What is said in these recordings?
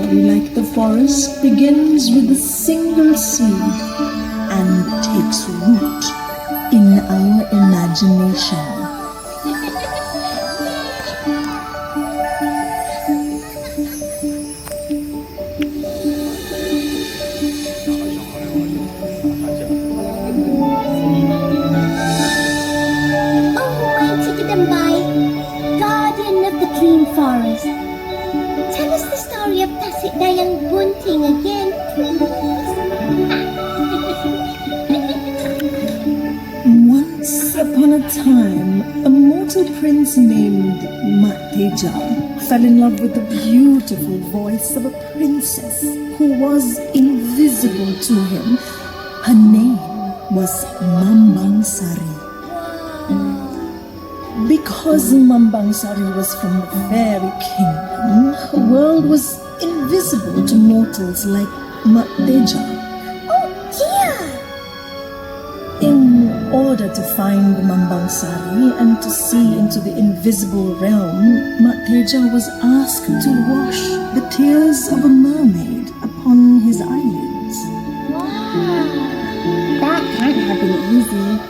story, like the forest, begins with a single seed and takes root in our imagination. Forest. Tell us the story of Tasik Dayang Bunting again, please. Once upon a time, a mortal prince named Mateja fell in love with the beautiful voice of a princess who was invisible to him. Her name was Mambang Sari. Because Mambang Sari was from the fairy kingdom, her world was invisible to mortals like Mateja. Oh dear! In order to find Mambang Sari and to see into the invisible realm, Mateja was asked to wash the tears of a mermaid upon his eyelids. Wow! That can't have been easy.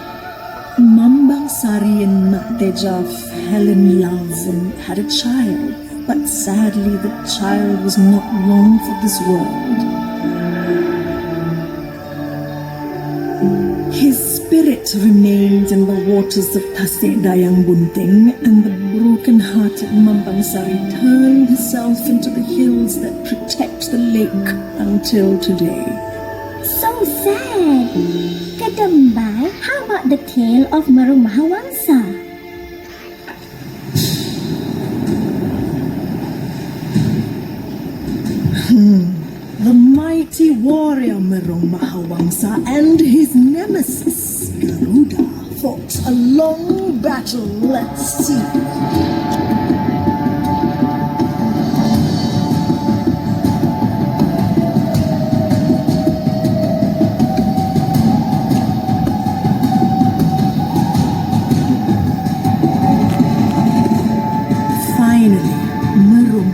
Mambang Sari and Mateja fell in love and had a child, but sadly the child was not long for this world. His spirit remained in the waters of Tasik Dayang Bunting, and the broken-hearted Mambang Sari turned herself into the hills that protect the lake until today. So sad. Kadambay, how about the tale of Marung Mahawangsa? The mighty warrior Marung Mahawangsa and his nemesis Garuda fought a long battle at sea.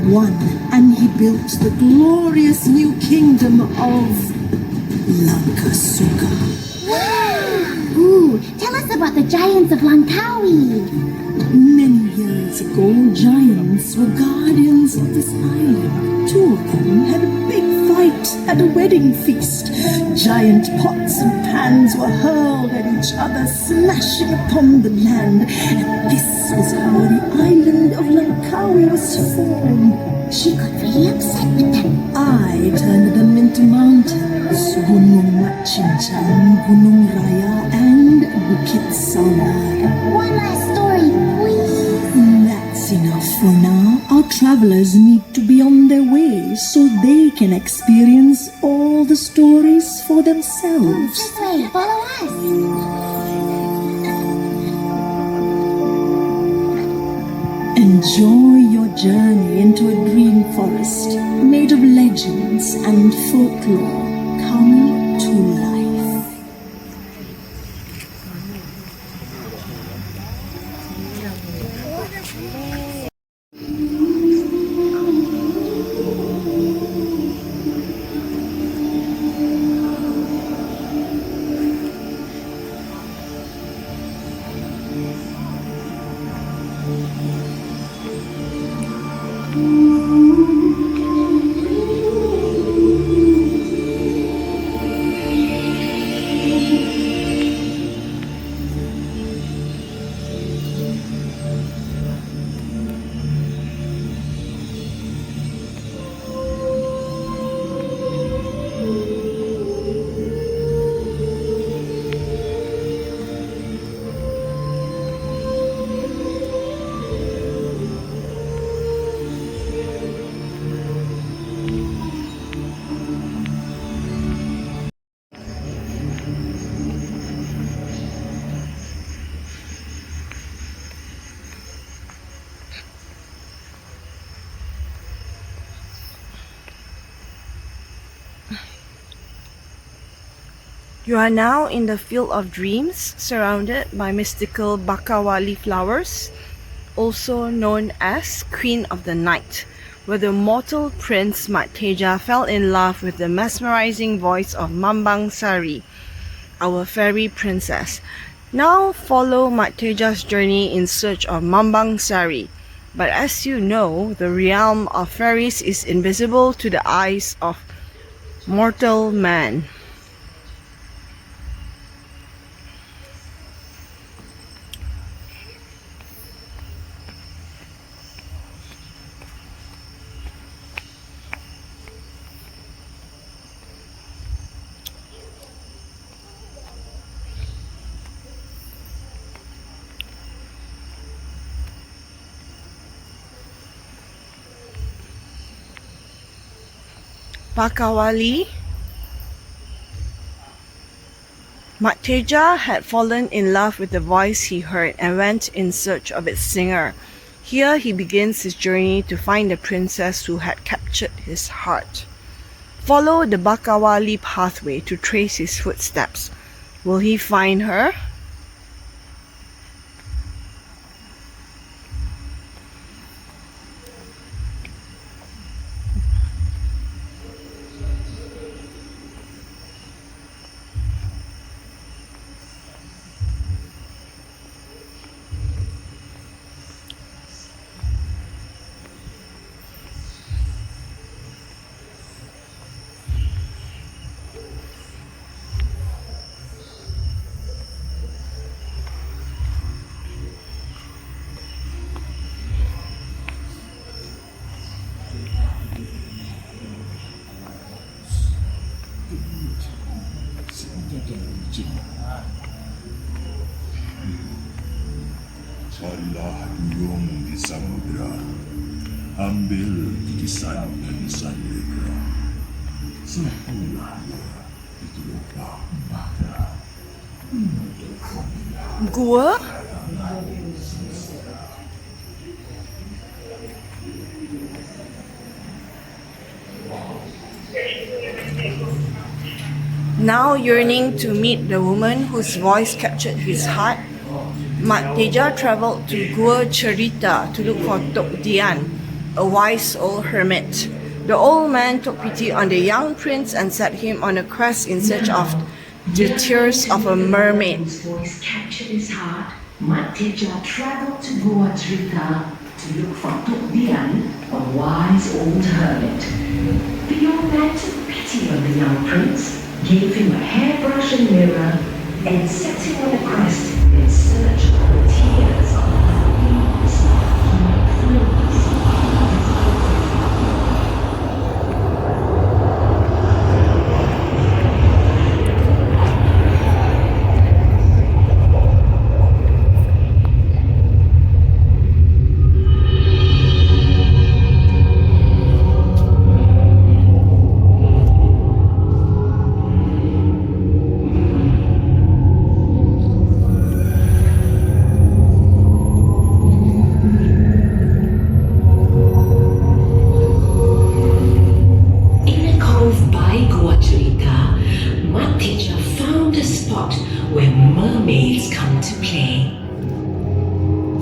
Won, and he built the glorious new kingdom of Lankasuka. Wow! Ooh, tell us about the giants of Langkawi. Many years ago, giants were guardians of this island. Two of them had a big fight at a wedding feast. Giant pots and pans were hurled at each other, smashing upon the land. And this was how the island of Langkawi was formed. She got really upset with them. I turned them into mountains: Gunung Machinchan, Gunung Raya, and Bukit Sawar. One last story, please. That's enough for now. Our travelers need to be on their way so they can experience all the stories for themselves. This way, follow us. Enjoy your journey into a dream forest made of legends and folklore come to life. You are now in the field of dreams, surrounded by mystical bakawali flowers, also known as Queen of the Night, where the mortal prince Matteja fell in love with the mesmerizing voice of Mambang Sari, our fairy princess. Now follow Matteja's journey in search of Mambang Sari. But as you know, the realm of fairies is invisible to the eyes of mortal man. Pakawali. Matteja had fallen in love with the voice he heard and went in search of its singer. Here he begins his journey to find the princess who had captured his heart. Follow the Bakawali pathway to trace his footsteps. Will he find her? Carilah duyung di samudra, ambil kikisan dari samudra. Sempulah itu lubang mata. Gua? Now yearning to meet the woman whose voice captured his heart, Matteja traveled to Gua Cerita to look for Tok Dian, a wise old hermit. The old man took pity on the young prince and set him on a quest in search of the tears of a mermaid. His voice captured his heart. Matteja traveled to Gua Cerita to look for Tok Dian, a wise old hermit. The old man took pity on the young prince, gave him a hairbrush and mirror, and set him on a quest in search of the tears of happiness. Where mermaids come to play.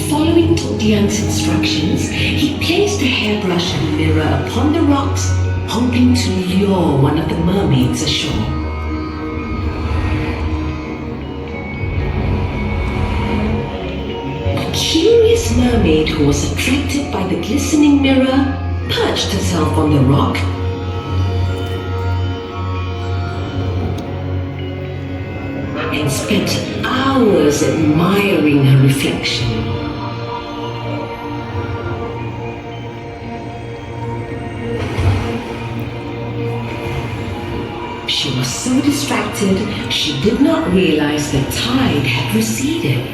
Following Tok Dian's instructions, he placed a hairbrush and mirror upon the rocks, hoping to lure one of the mermaids ashore. A curious mermaid who was attracted by the glistening mirror perched herself on the rock and spent hours admiring her reflection. She was so distracted, she did not realize the tide had receded.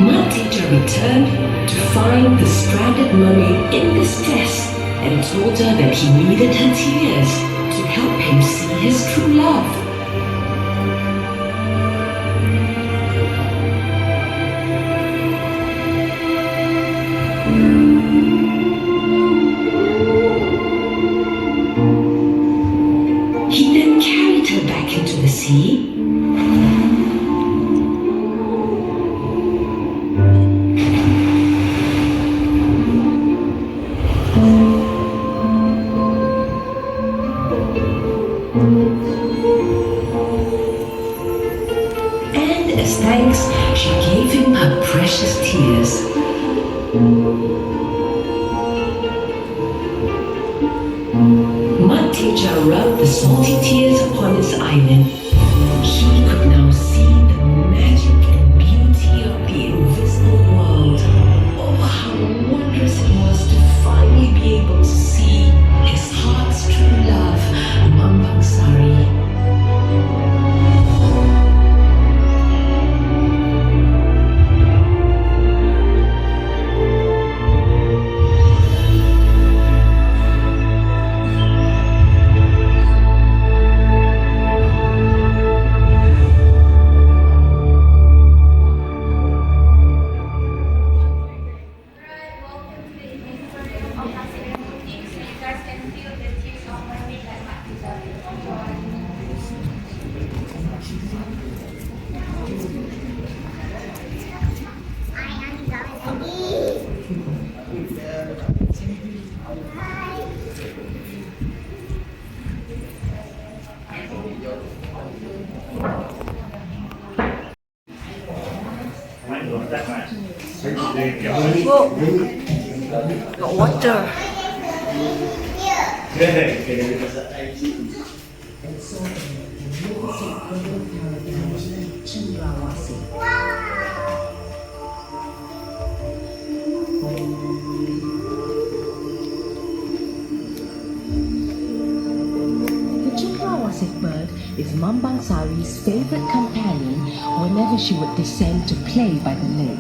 Matteja returned to find the stranded mermaid in distress and told her that he needed her tears to help him see his true love. He then carried her back into the sea And as thanks, she gave him her precious tears. Mud Teacher rubbed the salty tears upon his eyelid. He could now see the magic and beauty of the invisible world. Oh, how wondrous it was to finally be able to see his heart's true love, Mambang Sari. Whoa! Got water. The Cendrawasih bird is Mambang Sari's favorite companion whenever she would descend to play by the lake.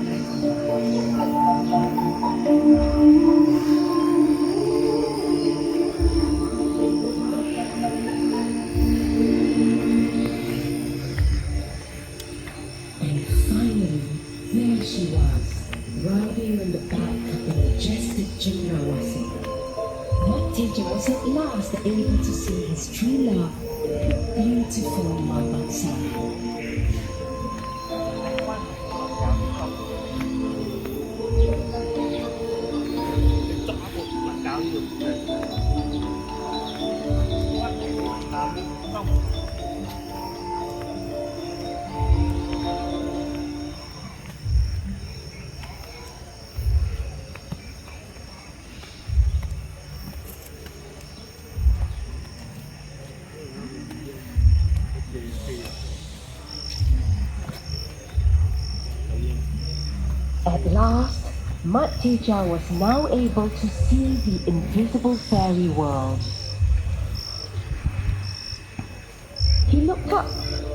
And finally, there she was, riding on the back of the majestic Cendrawasih. Mud Teacher was at last able to see his true love, the beautiful Mambang Sari. At last, Mud Teacher was now able to see the invisible fairy world. He looked up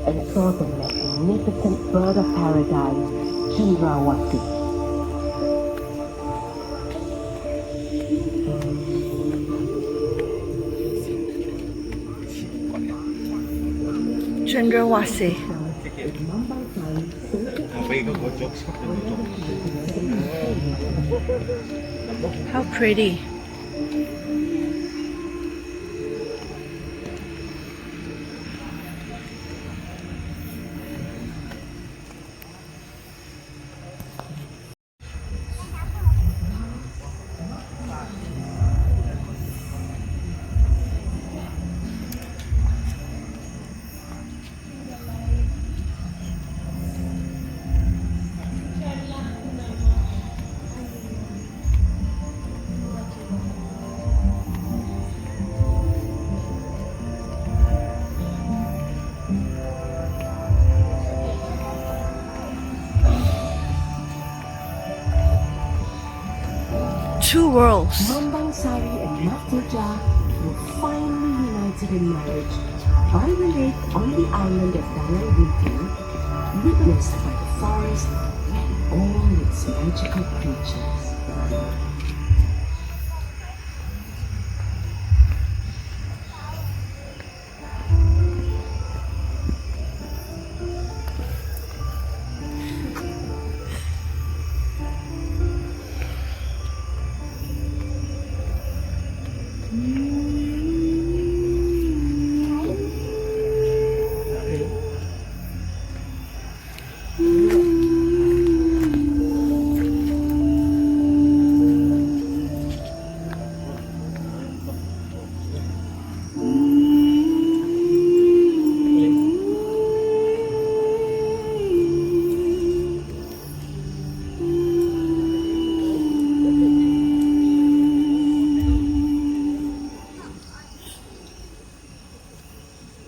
and saw the magnificent bird of paradise, Cendrawasih. Cendrawasih. How pretty. Two worlds. Mambang Sari and Mud Teacher were finally united in marriage by the lake on the island of Danang Gunting, witnessed by the forest and all its magical creatures.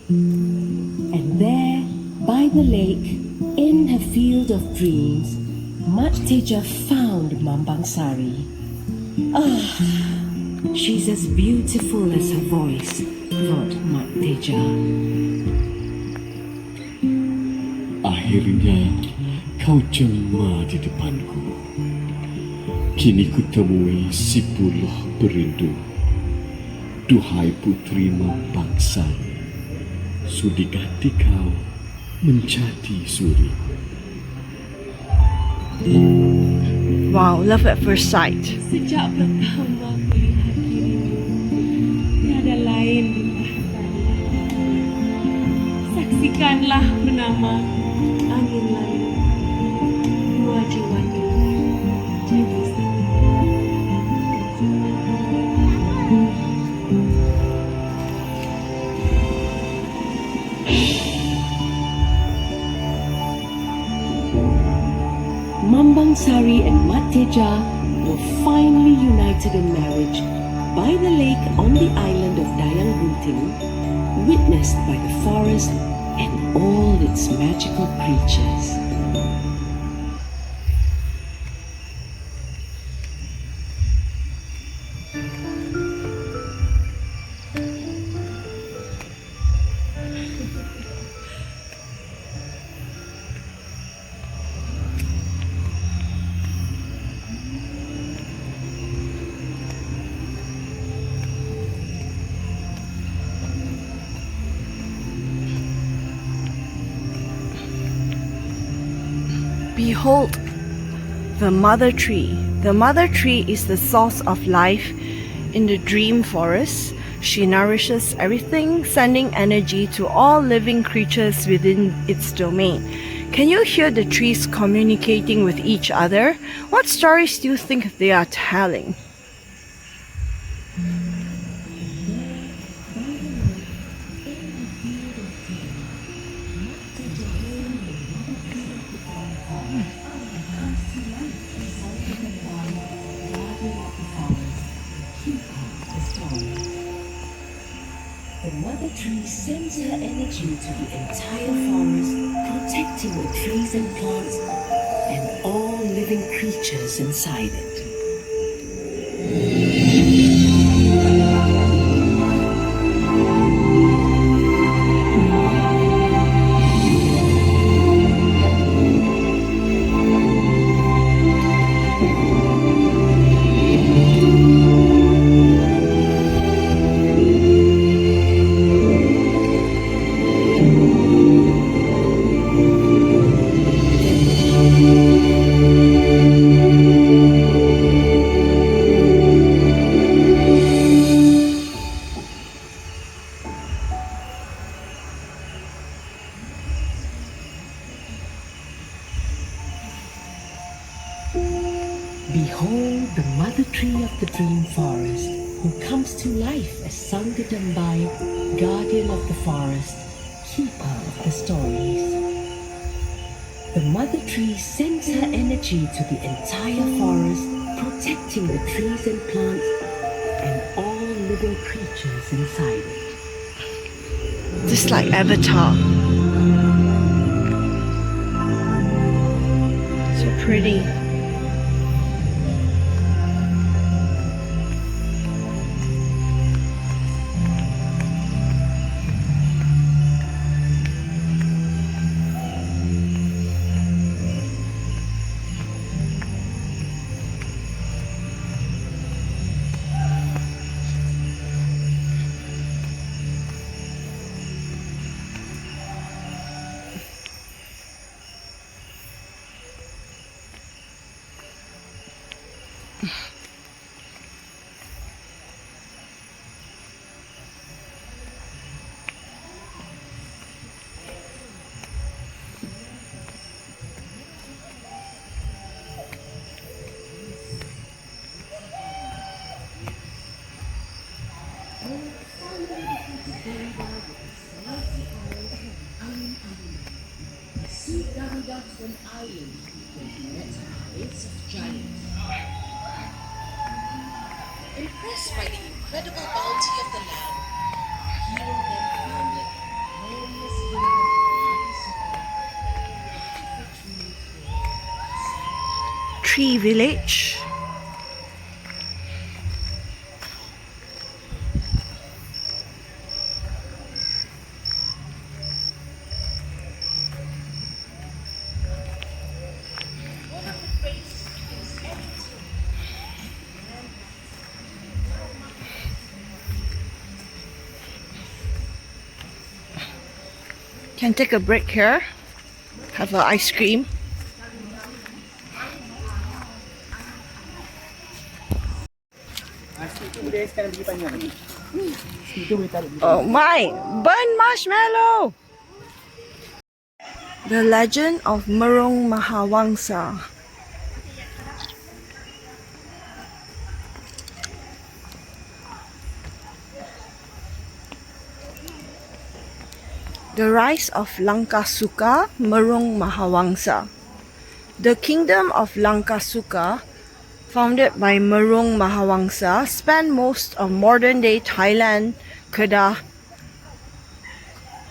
And there, by the lake, in her field of dreams, Mat Teja found Mambang Sari. Ah, she's as beautiful as her voice, thought Mat Teja. Akhirnya kau jema di depanku. Kini ku temui si puluh perindu. Duhai putri Mambang Sari, sudi ganti kau menjadi suri. Wow, love at first sight. Sejak pertama kulihat dirimu, tiada lain di bahagianmu. Saksikanlah bernama angin lalu, dua jiwa ini jadi satu. Mambang Sari and Mat Teja were finally united in marriage by the lake on the island of Dayang Gunting, witnessed by the forest and all its magical creatures. Behold, the mother tree. The mother tree is the source of life in the dream forest. She nourishes everything, sending energy to all living creatures within its domain. Can you hear the trees communicating with each other? What stories do you think they are telling? The mother tree sends her energy to the entire forest, protecting the trees and plants and all living creatures inside it. Behold the mother tree of the dream forest, who comes to life as Sanggadambai, guardian of the forest, keeper of the stories. The mother tree sends her energy to the entire forest, protecting the trees and plants and all living creatures inside it. Just like Avatar. So pretty. Impressed by the incredible bounty of the land, Hero then founded tree village. Can take a break here, have an ice cream. Oh my, burn marshmallow! The Legend of Merong Mahawangsa. The rise of Lankasuka, Merong Mahawangsa. The kingdom of Lankasuka, founded by Merong Mahawangsa, spanned most of modern-day Thailand, Kedah,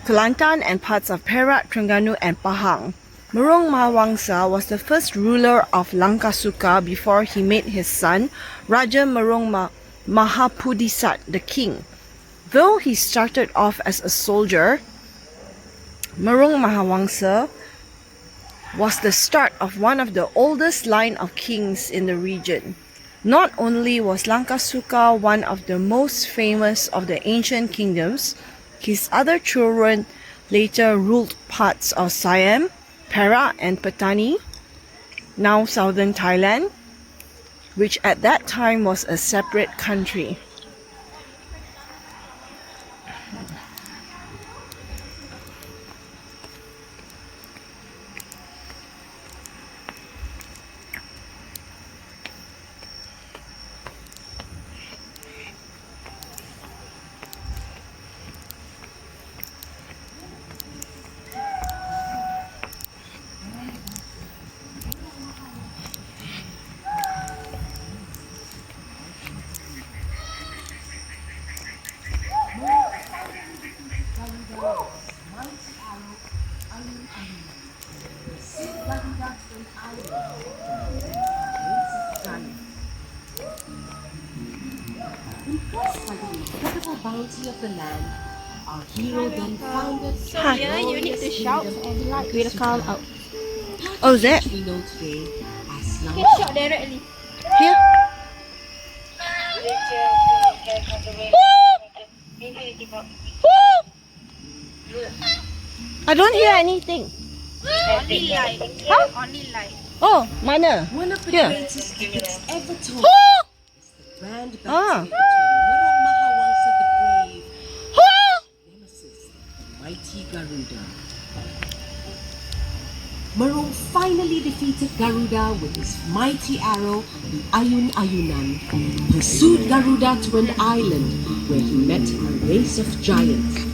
Kelantan and parts of Perak, Terengganu and Pahang. Merong Mahawangsa was the first ruler of Lankasuka before he made his son, Raja Merong Mahapudisat, the king. Though he started off as a soldier, Merong Mahawangsa was the start of one of the oldest line of kings in the region. Not only was Lankasuka one of the most famous of the ancient kingdoms, his other children later ruled parts of Siam, Perak and Patani, now southern Thailand, which at that time was a separate country. Impressed by the incredible bounty of the land, our hero then founded Hi. You need to shout and like will come out. Oh, is that we know today as You can Langkawi. shout directly. here? I don't hear anything. Only light. Only light. Oh, mana? One of the Here. greatest epics ever told Oh! is the grand Ah. battle between Merong Mahawangsa the Brave Oh! nemesis, the mighty Garuda. Merong finally defeated Garuda with his mighty arrow, the Ayun Ayunan, pursued Garuda to an island where he met a race of giants.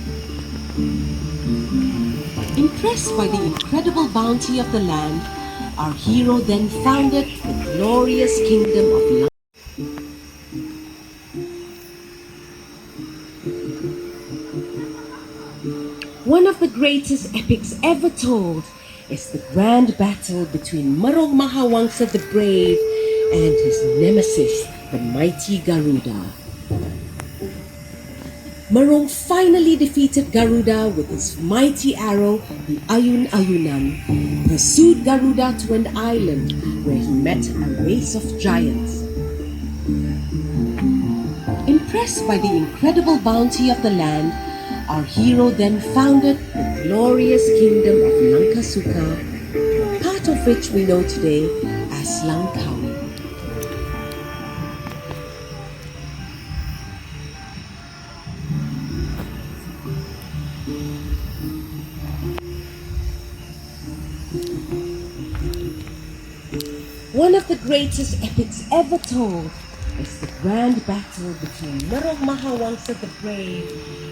Impressed by the incredible bounty of the land, our hero then founded the glorious kingdom of Langkawi. One of the greatest epics ever told is the grand battle between Merong Mahawangsa the Brave and his nemesis, the mighty Garuda. Merong finally defeated Garuda with his mighty arrow, the Ayun Ayunan, pursued Garuda to an island where he met a race of giants. Impressed by the incredible bounty of the land, our hero then founded the glorious kingdom of Lankasuka, part of which we know today as Langkawi. One of the greatest epics ever told is the grand battle between Merong Mahawangsa the Brave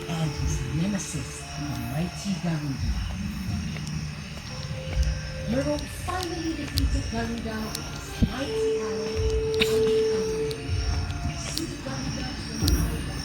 and his nemesis, the mighty Garuda. Merong finally defeated Garuda with his mighty arrow, Ayun Ayunan. Pursued Garuda to an island.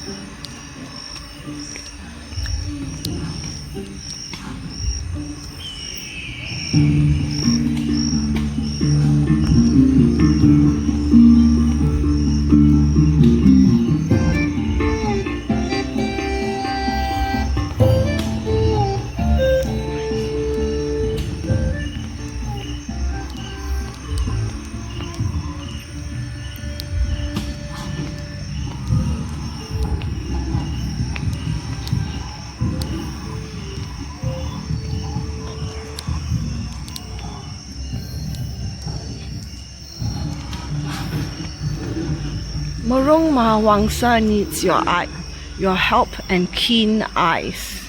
Morong Mahawangsa needs your help and keen eyes.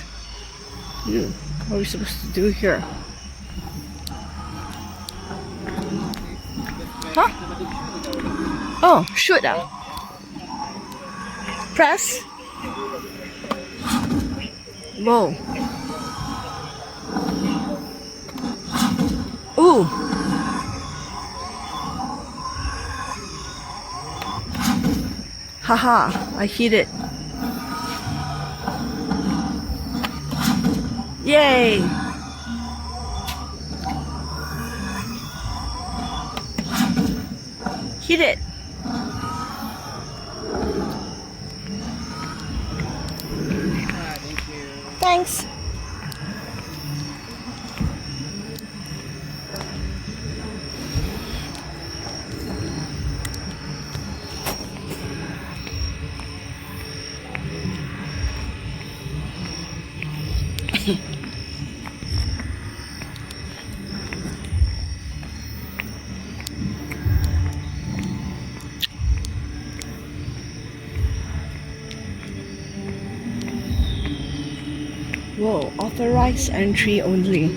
What are we supposed to do here? Huh? Oh, shoot ah. Press. Whoa. Ooh. Haha, I hit it. Yay! Hit it. Thanks. Whoa, authorized entry only.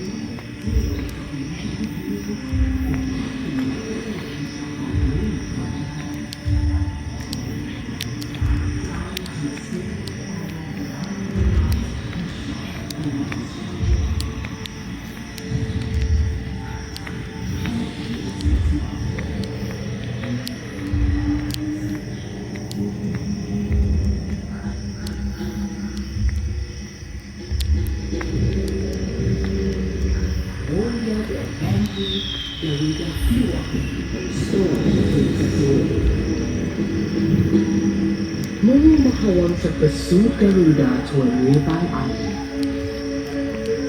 Morong Mahawangsa pursued Garuda to a nearby island.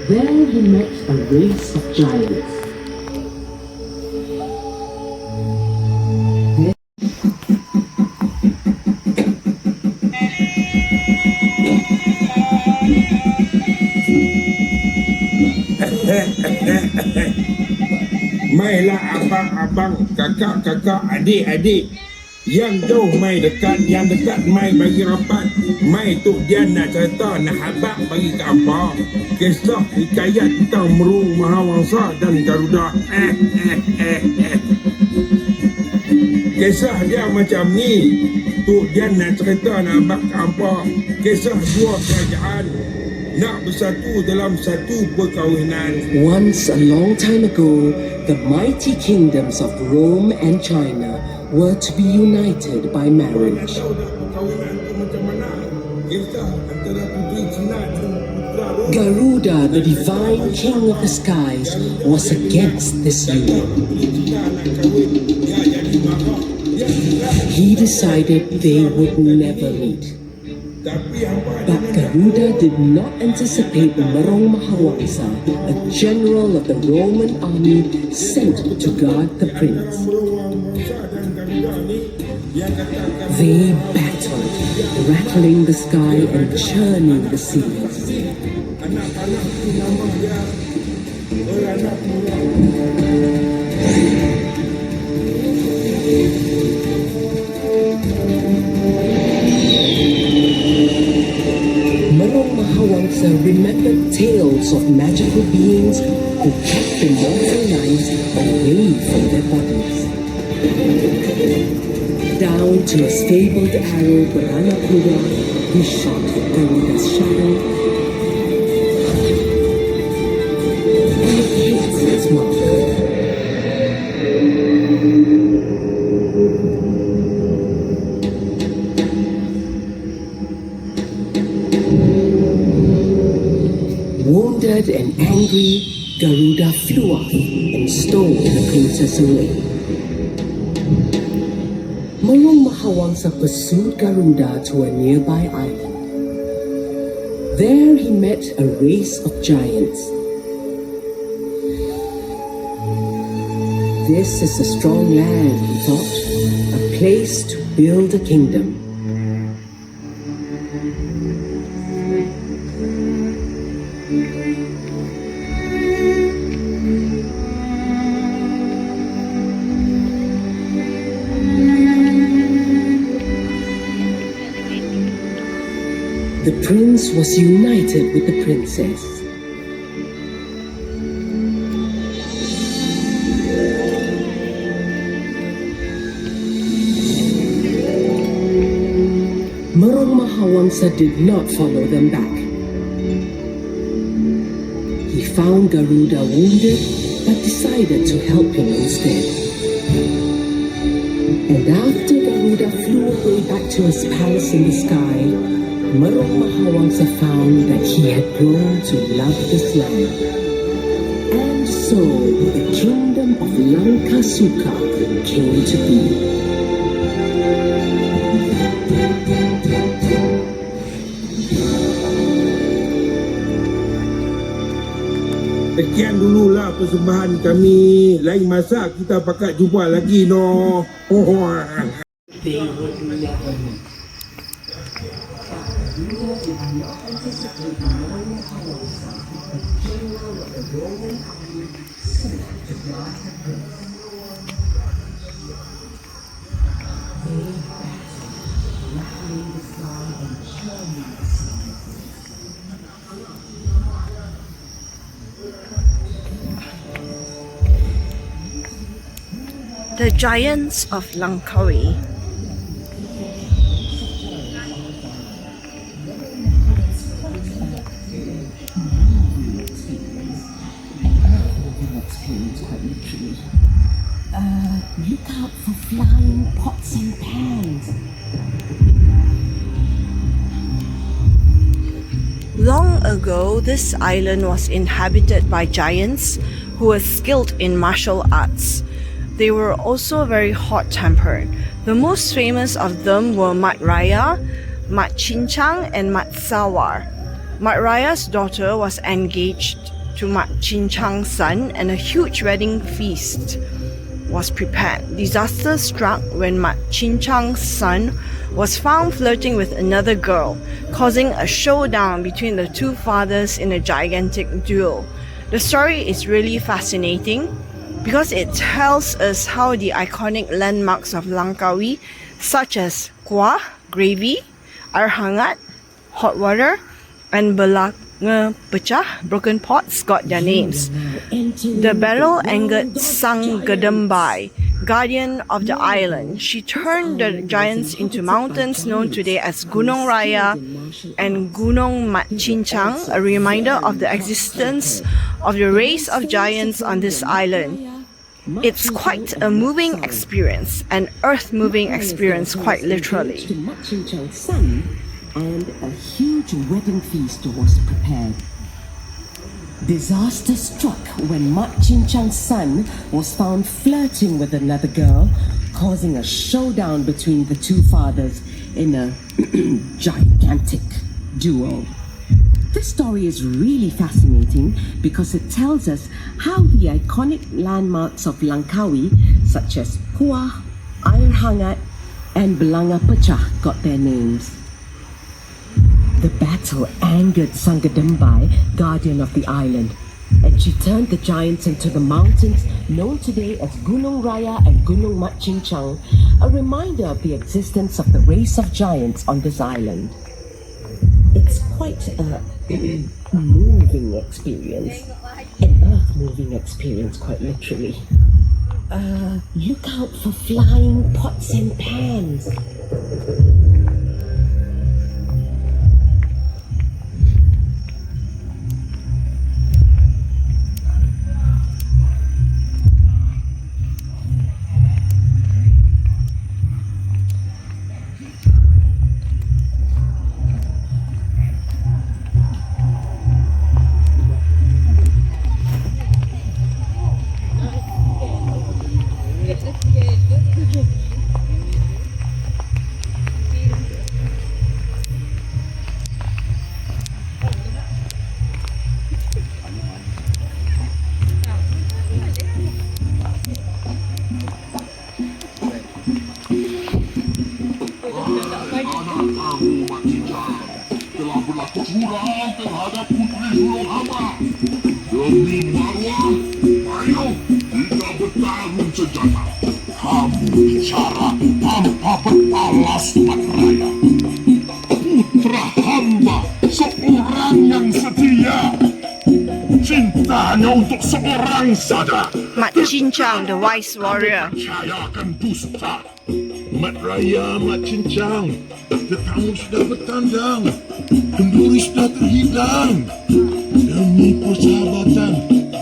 There he met a race of giants. Mailah abang-abang, kakak-kakak, adik-adik. Yang jauh mai dekat, yang dekat mai bagi rapat. Mai Tok Dian nak cerita, nak habak bagi ke apa. Kisah hikayat tentang Morong Mahawangsa dan Garuda. Kisah dia macam ni. Tok Dian nak cerita, nak habak ke apa. Kisah dua kerajaan nak bersatu dalam satu perkahwinan. Once a long time ago, the mighty kingdoms of Rome and China were to be united by marriage. Garuda, the divine king of the skies, was against this union. He decided they would never meet. But Garuda did not anticipate Morong Mahawangsa, a general of the Roman army sent to guard the prince. They battled, rattling the sky and churning the seas. Morong Mahawangsa remembered tales of magical beings who kept the mortal lives away from their bodies. Down to his fabled arrow Baranapura, he shot Garuda's shadow and it hit its mark. Wounded and angry, Garuda flew off and stole the princess away. Morong Mahawangsa pursued Garuda to a nearby island. There he met a race of giants. This is a strong land, he thought, a place to build a kingdom. prince was united with the princess. Merong Mahawangsa did not follow them back. He found Garuda wounded but decided to help him instead. And after Garuda flew away back to his palace in the sky, Merong Mahawangsa found that he had grown to love this land. And so the kingdom of Lankasuka came to be. Sekian dululah persembahan kami. Lain masa kita pakat jumpa lagi no. They would never know. The Giants of Langkawi. Look out for flying pots and pans. Long ago, this island was inhabited by giants who were skilled in martial arts. They were also very hot-tempered. The most famous of them were Mat Raya, Mat Chincang, and Mat Sawar. Mat Raya's daughter was engaged to Mat Chincang's son, and a huge wedding feast was prepared. Disaster struck when Mat Chincang's son was found flirting with another girl, causing a showdown between the two fathers in a gigantic duel. The story is really fascinating because it tells us how the iconic landmarks of Langkawi, such as kuah, gravy, air hangat, hot water, and belanga pecah, broken pots, got their names. The battle-angered Sang Gedembai, guardian of the island, she turned the giants into mountains known today as Gunung Raya and Gunung Mat Chincang, a reminder of the existence of the race of giants on this island. It's quite a moving experience, an earth-moving experience quite literally. To Mat Chincang's son, and a huge wedding feast was prepared. Disaster struck when Mat Chincang's son was found flirting with another girl, causing a showdown between the two fathers in a gigantic duel. This story is really fascinating because it tells us how the iconic landmarks of Langkawi, such as Kuah, Air Hangat, and Belanga Pecah, got their names. The battle angered Sang Gedembai, guardian of the island, and she turned the giants into the mountains known today as Gunung Raya and Gunung Mat Chincang, a reminder of the existence of the race of giants on this island. It's quite a moving experience, an earth-moving experience, quite literally. Look out for flying pots and pans. Telah berlaku curang terhadap putri sulung hamba. Demi maruah, ayo kita bertarung senjata. Kamu bicara tanpa berbalas, Mat Raya. Putra hamba untuk seorang saja. Mat Cincang, the wise warrior. Percaya akan dusta. Mat Raya, Mat Cincang, tetamu sudah bertandang, kenduri sudah terhidang. Demi persahabatan,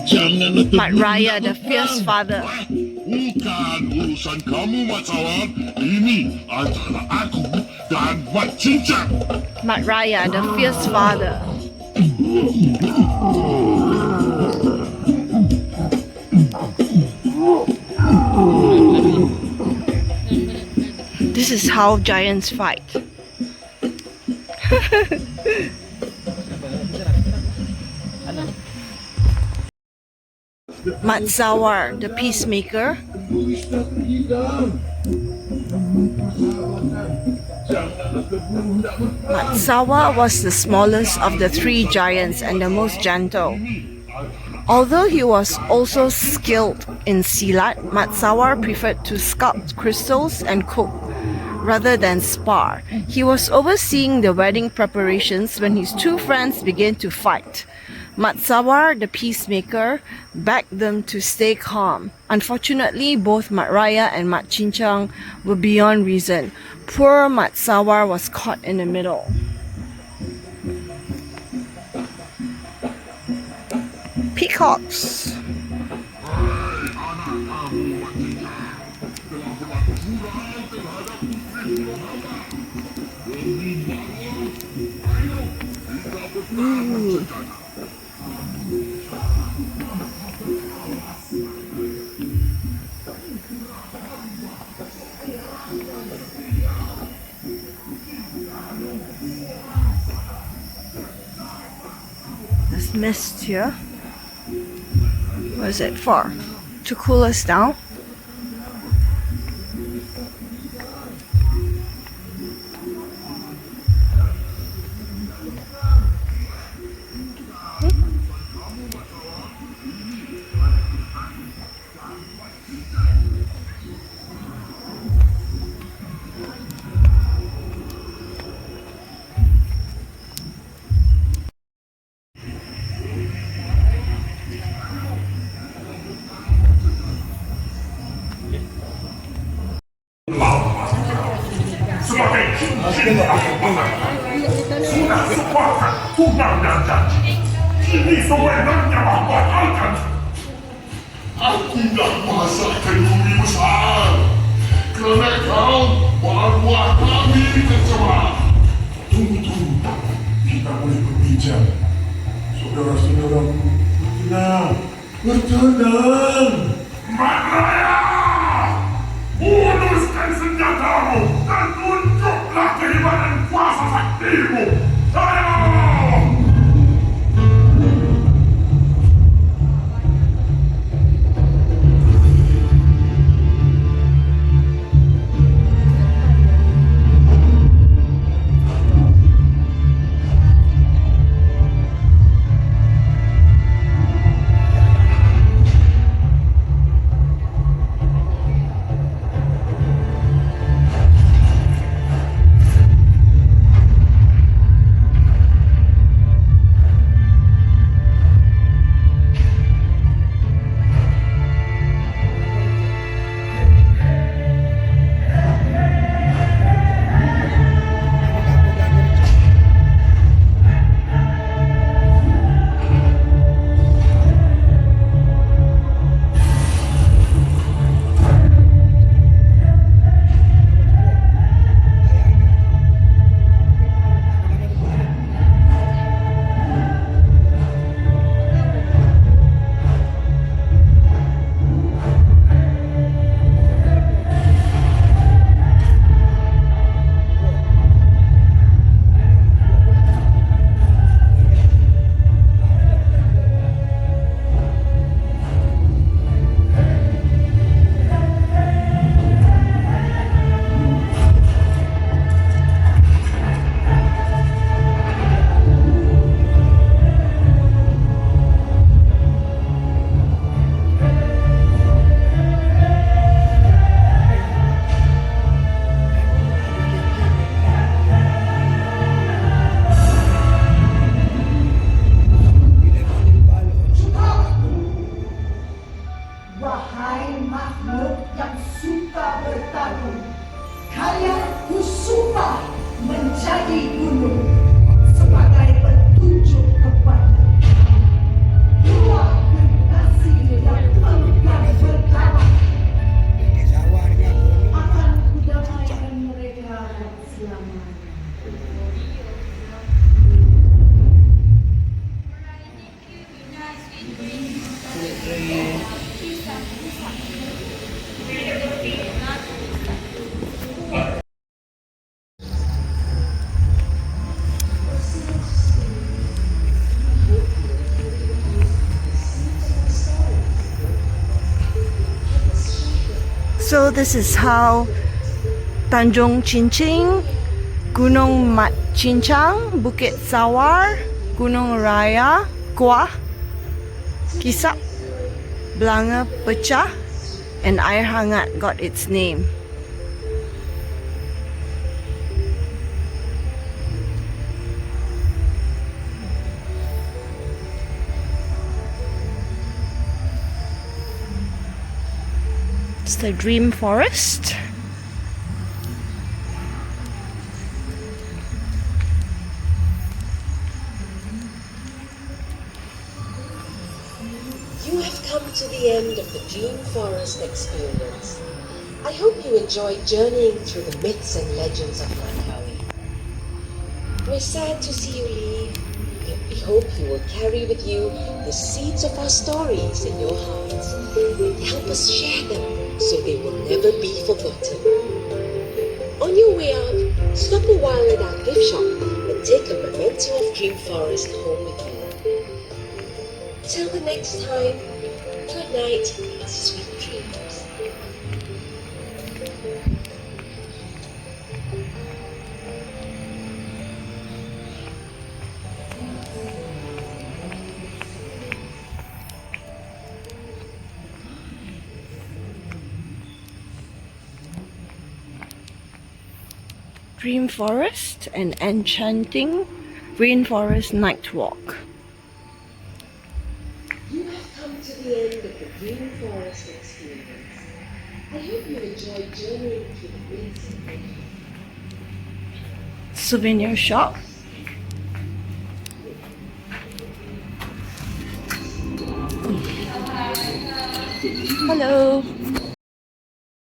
janganlah Mat Raya, the fierce father. Bukan urusan kamu, Mat Sawar. Ini antara aku dan Mat Cincang. Mat Raya, the fierce father. This is how giants fight. Mat Sawar, the peacemaker. Mat Sawar was the smallest of the three giants and the most gentle. Although he was also skilled in silat, Mat Sawar preferred to sculpt crystals and cook rather than spar. He was overseeing the wedding preparations when his two friends began to fight. Mat Sawar, the peacemaker, begged them to stay calm. Unfortunately, both Mat Raya and Mat Cincang were beyond reason. Poor Mat Sawar was caught in the middle. Peacocks. Ooh. There's mist here. What is it for? To cool us down? Sebagai cincin persahabatan, sudah sepakat tunang dan janji. Ini sewenangnya membatalkan. Aku dah masak kenduri besar kerana kau berbuat kami kecewa. Tunggu, kita boleh berbincang. Saudara-saudaraku, bertenang. Mat Raya! Uluskan senjatamu dan tunjuklah kehebatan kuasa saktimu. Ayo! So this is how Tanjung Cincin, Gunung Mat Cincang, Bukit Sawar, Gunung Raya, Kuah, Kisap, Belanga Pecah, and Air Hangat got its name. It's the Dream Forest. You have come to the end of the Dream Forest experience. I hope you enjoyed journeying through the myths and legends of Langkawi. We're sad to see you leave, but we hope you will carry with you the seeds of our stories in your hearts. Help us share them so they will never be forgotten. On your way out, stop a while at our gift shop and take a memento of Dream Forest home with you. Till the next time, good night and sweet dreams. Dream Forest and Enchanting Rainforest Night Walk. You have come to the end of the Dream Forest experience. I hope you enjoyed journeying through the myths and legends. Souvenir shop. Hello.